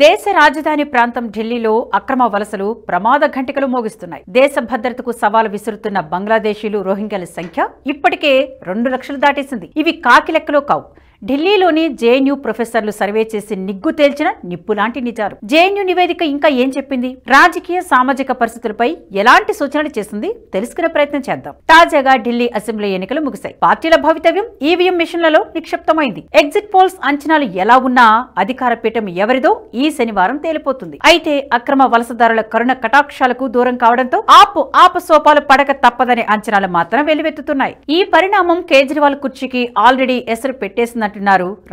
దేశ రాజధాని ప్రాంతం ఢిల్లీలో అక్రమ వలసలు ప్రమాద ఘంటికలు మోగిస్తున్నాయి. దేశ భద్రతకు సవాలు విసురుతున్న బంగ్లాదేశీలు రోహింగ్యాల సంఖ్య ఇప్పటికే 2 లక్షలు దాటేసింది. ఇవి కాకి లెక్కలో కావు. ఢిల్లీలోని జేఎన్యూ ప్రొఫెసర్లు సర్వే చేసి నిగ్గు తేల్చిన నిప్పులాంటి నిజాలు. జేఎన్యూ నివేదిక ఇంకా ఏం చెప్పింది? రాజకీయ సామాజిక పరిస్థితులపై ఎలాంటి సూచనలు చేసింది తెలుసుకునే ప్రయత్నం చేద్దాం. తాజాగా ఢిల్లీ అసెంబ్లీ ఎన్నికలు ముగిశాయి. పార్టీల భవితవ్యం ఈవీఎం మిషన్లలో నిక్షిప్తమైంది. ఎగ్జిట్ పోల్స్ అంచనాలు ఎలా ఉన్నా అధికార పీఠం ఎవరిదో ఈ శనివారం తేలిపోతుంది. అయితే అక్రమ వలసదారుల కరుణ కటాక్షాలకు దూరం కావడంతో ఆపసోపాలు పడక తప్పదనే అంచనాలు మాత్రం వెల్లువెత్తుతున్నాయి. ఈ పరిణామం కేజ్రీవాల్ కుర్చీకి ఆల్రెడీ ఎసరు పెట్టేసిందంటున్నారు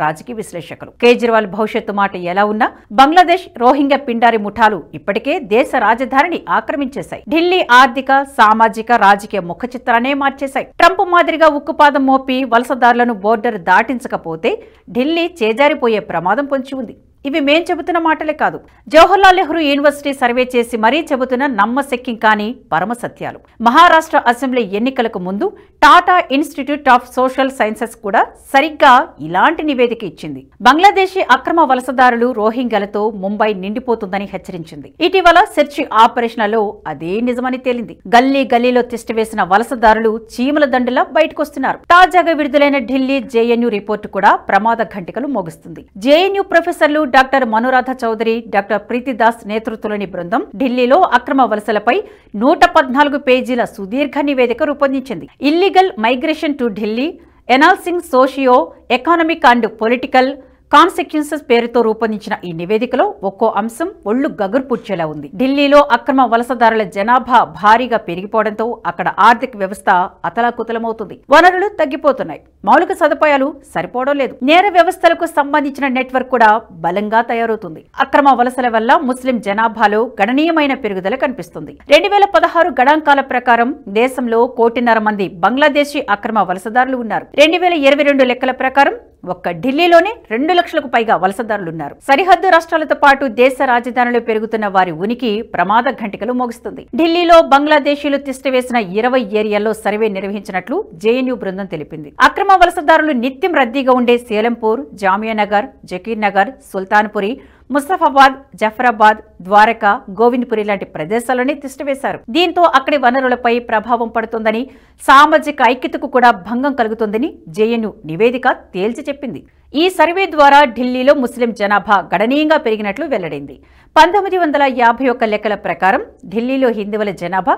రాజకీయ విశ్లేషకులు. కేజ్రీవాల్ భవిష్యత్తు మాట ఎలా ఉన్నా బంగ్లాదేశ్ రోహింగ్యా పిండారి ముఠాలు ఇప్పటికే దేశ రాజధానిని ఆక్రమించేశాయి. ఢిల్లీ ఆర్థిక, సామాజిక, రాజకీయ ముఖ చిత్రాన్నే మార్చేశాయి. ట్రంప్ మాదిరిగా ఉక్కుపాదం మోపి వలసదారులను బోర్డర్ దాటించకపోతే ఢిల్లీ చేజారిపోయే ప్రమాదం పొంచి ఉంది. ఇవి మేం చెబుతున్న మాటలే కాదు. జవహర్లాల్ నెహ్రూ యూనివర్సిటీ సర్వే చేసి మరీ చెబుతున్న నమ్మశక్యం కాని పరమ సత్యాలు. మహారాష్ట్ర అసెంబ్లీ ఎన్నికలకు ముందు Tata institute of social sciences కూడా సరిగ్గా ఇలాంటి నివేదిక ఇచ్చింది. బంగ్లాదేశీ అక్రమ వలసదారులు రోహింగ్యాలతో ముంబై నిండిపోతుందని హెచ్చరించింది. ఇటీవల సెర్చ్ ఆపరేషన్లలో అదే నిజమని తేలింది. గల్లీ గల్లీలో తిష్టవేసిన వలసదారులు చీమల దండులా బయటకొస్తున్నారు. తాజాగా విడుదలైన ఢిల్లీ జేఎన్యూ రిపోర్టు కూడా ప్రమాద ఘంటికలు మోగిస్తుంది. జేఎన్యూ ప్రొఫెసర్లు డాక్టర్ మనురాధ చౌదరి, డాక్టర్ ప్రీతిదాస్ నేతృత్వంలోని బృందం ఢిల్లీలో అక్రమ వలసలపై 114 పేజీల సుదీర్ఘ నివేదిక రూపొందించింది. Illegal migration to Delhi, analysing socio economic and political consequences పేరుతో రూపొందించిన ఈ నివేదికలో ఒక్కో అంశం ఒళ్లు గగుర్పుచ్చేలా ఉంది. ఢిల్లీలో అక్రమ వలసదారుల జనాభా భారీగా పెరిగిపోవడంతో అక్కడ ఆర్థిక వ్యవస్థ అతలాకుతలమవుతుంది. వనరులు తగ్గిపోతున్నాయి. మౌలిక సదుపాయాలు సరిపోవడం లేదు. నేర వ్యవస్థలకు సంబంధించిన నెట్వర్క్ కూడా బలంగా తయారవుతుంది. అక్రమ వలసల వల్ల ముస్లిం జనాభాలో గణనీయమైన పెరుగుదల కనిపిస్తుంది. 2016 గణాంకాల ప్రకారం దేశంలో 1.5 కోటి బంగ్లాదేశీ అక్రమ వలసదారులు ఉన్నారు. 2022 లెక్కల ప్రకారం ఒక్క ఢిల్లీలోనే 2 లక్షలకు పైగా వలసదారులున్నారు. సరిహద్దు రాష్ట్రాలతో పాటు దేశ రాజధానిలో పెరుగుతున్న వారి ఉనికి ప్రమాద ఘంటికలు మోగిస్తుంది. ఢిల్లీలో బంగ్లాదేశీలు తిష్టవేసిన 20 ఏరియాల్లో సర్వే నిర్వహించినట్లు జేఎన్యూ బృందం తెలిపింది. అక్రమ వలసదారులు నిత్యం రద్దీగా ఉండే సేలంపూర్, జామియా నగర్, జకీర్ నగర్, సుల్తాన్పురి, ముస్తఫాబాద్, జఫరాబాద్, ద్వారకా, గోవింద్పురి లాంటి ప్రదేశాలని తిష్టవేశారు. దీంతో అక్కడి వనరులపై ప్రభావం పడుతుందని, సామాజిక ఐక్యతకు కూడా భంగం కలుగుతుందని జేఎన్యూ నివేదిక తేల్చి చెప్పింది. ఈ సర్వే ద్వారా ఢిల్లీలో ముస్లిం జనాభా గణనీయంగా పెరిగినట్లు వెల్లడైంది. 1951 లెక్కల ప్రకారం ఢిల్లీలో హిందువుల జనాభా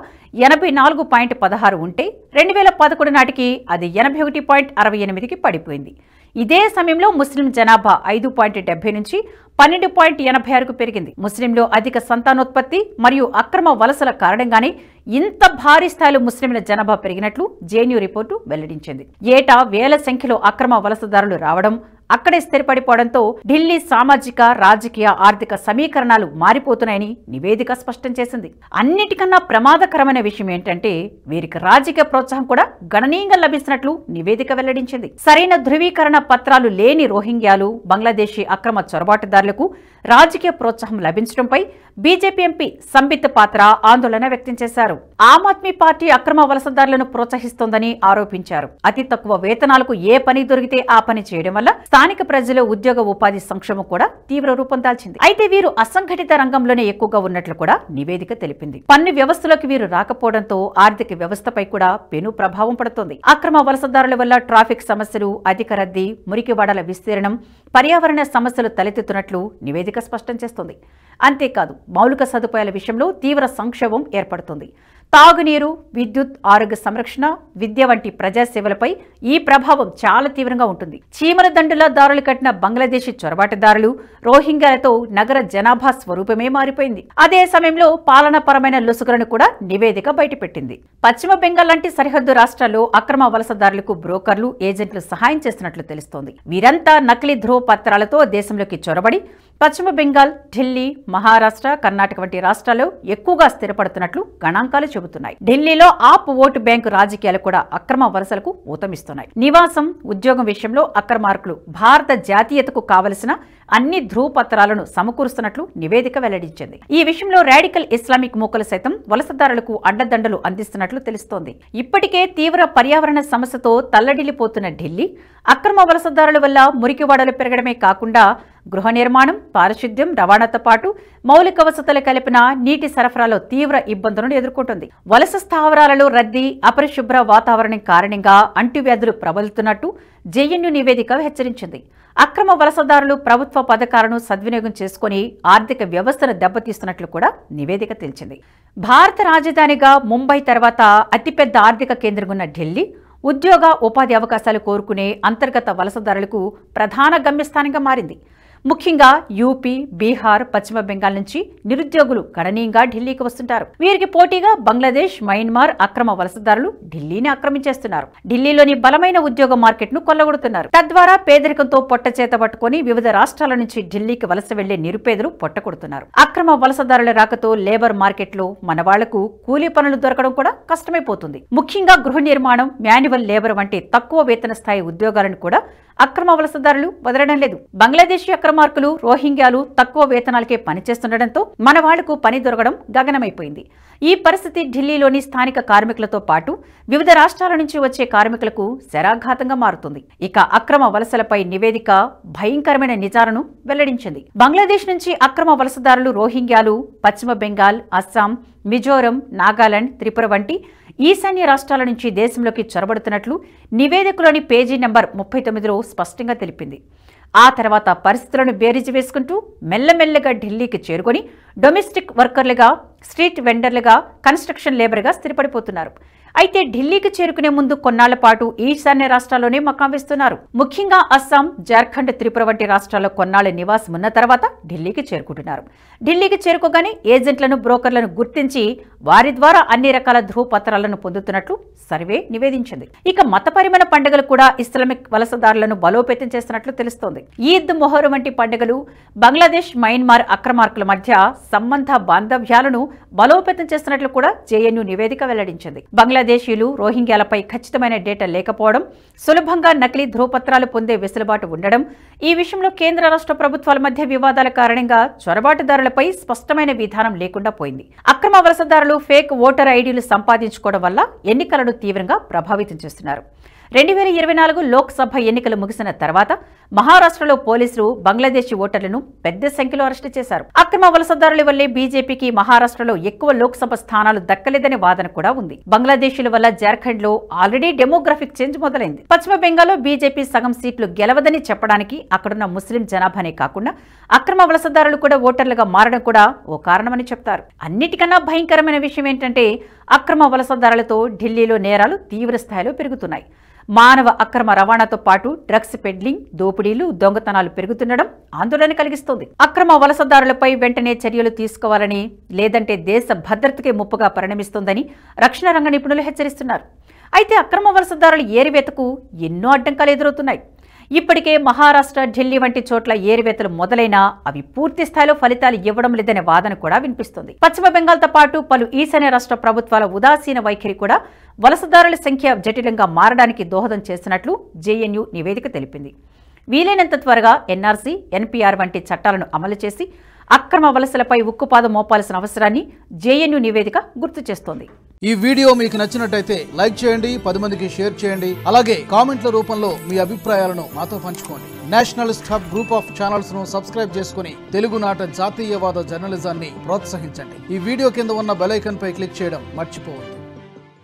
84.16 ఉంటే 2011 నాటికి అది 81.68కి పడిపోయింది. ఇదే సమయంలో ముస్లిం జనాభా 5.70 నుంచి 12.86కు పెరిగింది. ముస్లింలో అధిక సంతానోత్పత్తి మరియు అక్రమ వలసల కారణంగానే ఇంత భారీ స్థాయిలో ముస్లింల జనాభా పెరిగినట్లు జేఎన్యూ రిపోర్టు వెల్లడించింది. ఏటా వేల సంఖ్యలో అక్రమ వలసదారులు రావడం, అక్కడే స్థిరపడిపోవడంతో ఢిల్లీ సామాజిక, రాజకీయ, ఆర్థిక సమీకరణాలు మారిపోతున్నాయని నివేదిక స్పష్టం చేసింది. అన్నిటికన్నా ప్రమాదకరమైన విషయం ఏంటంటే వీరికి రాజకీయ ప్రోత్సాహం కూడా గణనీయంగా లభిస్తున్నట్లు నివేదిక వెల్లడించింది. సరైన ధృవీకరణ పత్రాలు లేని రోహింగ్యాలు, బంగ్లాదేశీ అక్రమ చొరబాటుదారులకు రాజకీయ ప్రోత్సాహం లభించడంపై బీజేపీ ఎంపీ సంబిత్ పాత్ర ఆందోళన వ్యక్తం చేశారు. ఆమ్ ఆద్మీ పార్టీ అక్రమ వలసదారులను ప్రోత్సహిస్తోందని ఆరోపించారు. అతి తక్కువ వేతనాలకు ఏ పని దొరికితే ఆ పని చేయడం వల్ల స్థానిక ప్రజల ఉద్యోగ ఉపాధి సంక్షేమం కూడా తీవ్ర రూపం దాల్చింది. అయితే వీరు అసంఘటిత రంగంలోనే ఎక్కువగా ఉన్నట్లు కూడా నివేదిక తెలిపింది. పన్ను వ్యవస్థలోకి వీరు రాకపోవడంతో ఆర్థిక వ్యవస్థపై కూడా పెను ప్రభావం పడుతోంది. అక్రమ వలసదారుల వల్ల ట్రాఫిక్ సమస్యలు, అధిక రద్దీ, మురికివాడల విస్తీర్ణం, పర్యావరణ సమస్యలు తలెత్తుతున్నట్లు నివేదిక స్పష్టం చేస్తోంది. అంతేకాదు మౌలిక సదుపాయాల విషయంలో తీవ్ర సంక్షోభం ఏర్పడుతుంది. తాగునీరు, విద్యుత్, ఆరోగ్య సంరక్షణ, విద్య వంటి ప్రజాసేవలపై ఈ ప్రభావం చాలా తీవ్రంగా ఉంటుంది. చీమల దండులా దారులు కట్టిన బంగ్లాదేశీ చొరబాటుదారులు, రోహింగ్యాలతో నగర జనాభా స్వరూపమే మారిపోయింది. అదే సమయంలో పాలనాపరమైన లొసుగులను కూడా నివేదిక బయటపెట్టింది. పశ్చిమ బెంగాల్ లాంటి సరిహద్దు రాష్ట్రాల్లో అక్రమ వలసదారులకు బ్రోకర్లు, ఏజెంట్లు సహాయం చేస్తున్నట్లు తెలుస్తోంది. వీరంతా నకిలీ ధ్రువ పత్రాలతో దేశంలోకి చొరబడి పశ్చిమ బెంగాల్, ఢిల్లీ, మహారాష్ట్ర, కర్ణాటక వంటి రాష్ట్రాల్లో ఎక్కువగా స్థిరపడుతున్నట్లు గణాంకాలు చెబుతున్నాయి. ఢిల్లీలో ఆప్ ఓటు బ్యాంకు రాజకీయాలు కూడా అక్రమ వలసలకు ఊతమిస్తున్నాయి. నివాసం, ఉద్యోగం విషయంలో అక్రమార్కులు భారత జాతీయతకు కావలసిన అన్ని ధ్రువపత్రాలను సమకూరుస్తున్నట్లు నివేదిక వెల్లడించింది. ఈ విషయంలో రాడికల్ ఇస్లామిక్ మూకలు సైతం వలసదారులకు అండదండలు అందిస్తున్నట్లు తెలుస్తోంది. ఇప్పటికే తీవ్ర పర్యావరణ సమస్యతో తల్లడిల్లిపోతున్న ఢిల్లీ అక్రమ వలసదారుల వల్ల మురికివాడలు పెరగడమే కాకుండా గృహ నిర్మాణం, పారిశుద్ధ్యం, రవాణాతో పాటు మౌలిక వసతులు కలిపిన నీటి సరఫరాలో తీవ్ర ఇబ్బందులను ఎదుర్కొంటుంది. వలస స్థావరాలలో రద్దీ, అపరిశుభ్ర వాతావరణం కారణంగా అంటువ్యాధులు ప్రబలుతున్నట్టు జేఎన్యూ నివేదిక హెచ్చరించింది. అక్రమ వలసదారులు ప్రభుత్వ పథకాలను సద్వినియోగం చేసుకుని ఆర్థిక వ్యవస్థను దెబ్బతీస్తున్నట్లు కూడా నివేదిక తేల్చింది. భారత రాజధానిగా ముంబై తర్వాత అతిపెద్ద ఆర్థిక కేంద్రంగా ఢిల్లీ ఉద్యోగ, ఉపాధి అవకాశాలు కోరుకునే అంతర్గత వలసదారులకు ప్రధాన గమ్యస్థానంగా మారింది. ముఖ్యంగా యూపీ, బీహార్, పశ్చిమ బెంగాల్ నుంచి నిరుద్యోగులు గణనీయంగా ఢిల్లీకి వస్తుంటారు. వీరికి పోటీగా బంగ్లాదేశ్, మయన్మార్ అక్రమ వలసదారులు ఢిల్లీని ఆక్రమించేస్తున్నారు. ఢిల్లీలోని బలమైన ఉద్యోగ మార్కెట్ను కొల్లగొడుతున్నారు. తద్వారా పేదరికంతో పొట్టచేత పట్టుకుని వివిధ రాష్ట్రాల నుంచి ఢిల్లీకి వలస వెళ్లే నిరుపేదలు పొట్టకొడుతున్నారు. అక్రమ వలసదారుల రాకతో లేబర్ మార్కెట్లో మన వాళ్లకు కూలీ పనులు దొరకడం కూడా కష్టమైపోతుంది. ముఖ్యంగా గృహ నిర్మాణం, మాన్యువల్ లేబర్ వంటి తక్కువ వేతన స్థాయి ఉద్యోగాలను కూడా అక్రమ వలసదారులు వదలడం లేదు. బంగ్లాదేశీ అక్రమార్కులు, రోహింగ్యాలు తక్కువ వేతనాలకే పనిచేస్తుండటంతో మన వాళ్లకు పని దొరకడం గగనమైపోయింది. ఈ పరిస్థితి ఢిల్లీలోని స్థానిక కార్మికులతో పాటు వివిధ రాష్ట్రాల నుంచి వచ్చే కార్మికులకు శరాఘాతంగా మారుతుంది. ఇక అక్రమ వలసలపై నివేదిక భయంకరమైన నిజాలను వెల్లడించింది. బంగ్లాదేశ్ నుంచి అక్రమ వలసదారులు రోహింగ్యాలు పశ్చిమ బెంగాల్, అస్సాం, మిజోరం, నాగాలాండ్, త్రిపుర వంటి ఈశాన్య రాష్ట్రాల నుంచి దేశంలోకి చొరబడుతున్నట్లు నివేదికలోని పేజీ నెంబర్ 39లో స్పష్టంగా తెలిపింది. ఆ తర్వాత పరిస్థితులను బేరీజు వేసుకుంటూ మెల్లమెల్లగా ఢిల్లీకి చేరుకొని డొమెస్టిక్ వర్కర్లుగా, స్ట్రీట్ వెండర్లుగా, కన్స్ట్రక్షన్ లేబర్గా స్థిరపడిపోతున్నారు. అయితే ఢిల్లీకి చేరుకునే ముందు కొన్నాళ్ల పాటు ఈశాన్య రాష్ట్రాల్లోనే మకాం వేస్తున్నారు. ముఖ్యంగా అస్సాం, జార్ఖండ్, త్రిపుర వంటి రాష్ట్రాల్లో కొన్నాళ్ల నివాసం ఉన్న తర్వాత ఢిల్లీకి చేరుకుంటున్నారు. ఢిల్లీకి చేరుకోగానే ఏజెంట్లను, బ్రోకర్లను గుర్తించి వారి ద్వారా అన్ని రకాల ధృవపత్రాలను పొందుతున్నట్లు సర్వే నివేదించింది. ఇక మతపరమైన పండుగలు కూడా ఇస్లామిక్ వలసదారులను బలోపేతం చేస్తున్నట్లు తెలుస్తోంది. ఈద్, మొహరం వంటి పండుగలు బంగ్లాదేశ్, మయన్మార్ అక్రమార్కుల మధ్య సంబంధ బాంధవ్యాలను బలోపేతం చేస్తున్నట్లు కూడా జేఎన్యూ నివేదిక వెల్లడించింది. బంగ్లాదేశీయులు, రోహింగ్యాలపై ఖచ్చితమైన డేటా లేకపోవడం, సులభంగా నకిలీ ధృవపత్రాలు పొందే వెసులుబాటు ఉండడం, ఈ విషయంలో కేంద్ర రాష్ట్ర ప్రభుత్వాల మధ్య వివాదాల కారణంగా చొరబాటుదారులపై స్పష్టమైన విధానం లేకుండా పోయింది. అక్రమ వలసదారులు ఫేక్ ఓటర్ ఐడీలు సంపాదించుకోవడం వల్ల ఎన్నికలను తీవ్రంగా ప్రభావితం చేస్తున్నారు. 2024 లోక్సభ ఎన్నికలు ముగిసిన తర్వాత మహారాష్ట్రలో పోలీసులు బంగ్లాదేశీ ఓటర్లను పెద్ద సంఖ్యలో అరెస్టు చేశారు. అక్రమ వలసదారుల వల్లే బీజేపీకి మహారాష్ట్రలో ఎక్కువ లోక్సభ స్థానాలు దక్కలేదనే వాదన కూడా ఉంది. బంగ్లాదేశీల వల్ల జార్ఖండ్ లో ఆల్రెడీ డెమోగ్రఫిక్ చేంజ్ మొదలైంది. పశ్చిమ బెంగాల్లో బీజేపీ సగం సీట్లు గెలవదని చెప్పడానికి అక్కడున్న ముస్లిం జనాభానే కాకుండా అక్రమ వలసదారులు కూడా ఓటర్లుగా మారడం కూడా ఓ కారణమని చెప్తారు. అన్నిటికన్నా భయంకరమైన విషయం ఏంటంటే అక్రమ వలసదారులతో ఢిల్లీలో నేరాలు తీవ్ర స్థాయిలో పెరుగుతున్నాయి. మానవ అక్రమ రవాణాతో పాటు డ్రగ్స్ పెడ్లింగ్, దోపిడీలు, దొంగతనాలు పెరుగుతుండడం ఆందోళన కలిగిస్తోంది. అక్రమ వలసదారులపై వెంటనే చర్యలు తీసుకోవాలని, లేదంటే దేశ భద్రతకే ముప్పుగా పరిణమిస్తోందని రక్షణ రంగ నిపుణులు హెచ్చరిస్తున్నారు. అయితే అక్రమ వలసదారుల ఏరివేతకు ఎన్నో అడ్డంకాలు ఎదురవుతున్నాయి. ఇప్పటికే మహారాష్ట్ర, ఢిల్లీ వంటి చోట్ల ఏరివేతలు మొదలైనా అవి పూర్తి స్థాయిలో ఫలితాలు ఇవ్వడం లేదనే వాదన కూడా వినిపిస్తుంది. పశ్చిమ బెంగాల్తో పాటు పలు ఈశాన్య రాష్ట్ర ప్రభుత్వాల ఉదాసీన వైఖరి కూడా వలసదారుల సంఖ్య జటిలంగా మారడానికి దోహదం చేస్తున్నట్లు జేఎన్యూ నివేదిక తెలిపింది. వీలైనంత త్వరగా ఎన్ఆర్సీ, ఎన్పీఆర్ వంటి చట్టాలను అమలు చేసి అక్రమ వలసలపై ఉక్కుపాదం మోపాల్సిన అవసరాన్ని జేఎన్యూ నివేదిక గుర్తు చేస్తోంది. ఈ వీడియో మీకు నచ్చినట్టయితే లైక్ చేయండి, 10 మందికి షేర్ చేయండి. అలాగే కామెంట్ల రూపంలో మీ అభిప్రాయాలను మాతో పంచుకోండి. Nationalist hub group of channels ను సబ్స్క్రైబ్ చేసుకుని తెలుగునాట జాతీయవాద జర్నలిజాన్ని ప్రోత్సహించండి. ఈ వీడియో కింద ఉన్న బెల్ ఐకాన్ పై క్లిక్ చేయడం మర్చిపోవద్దు.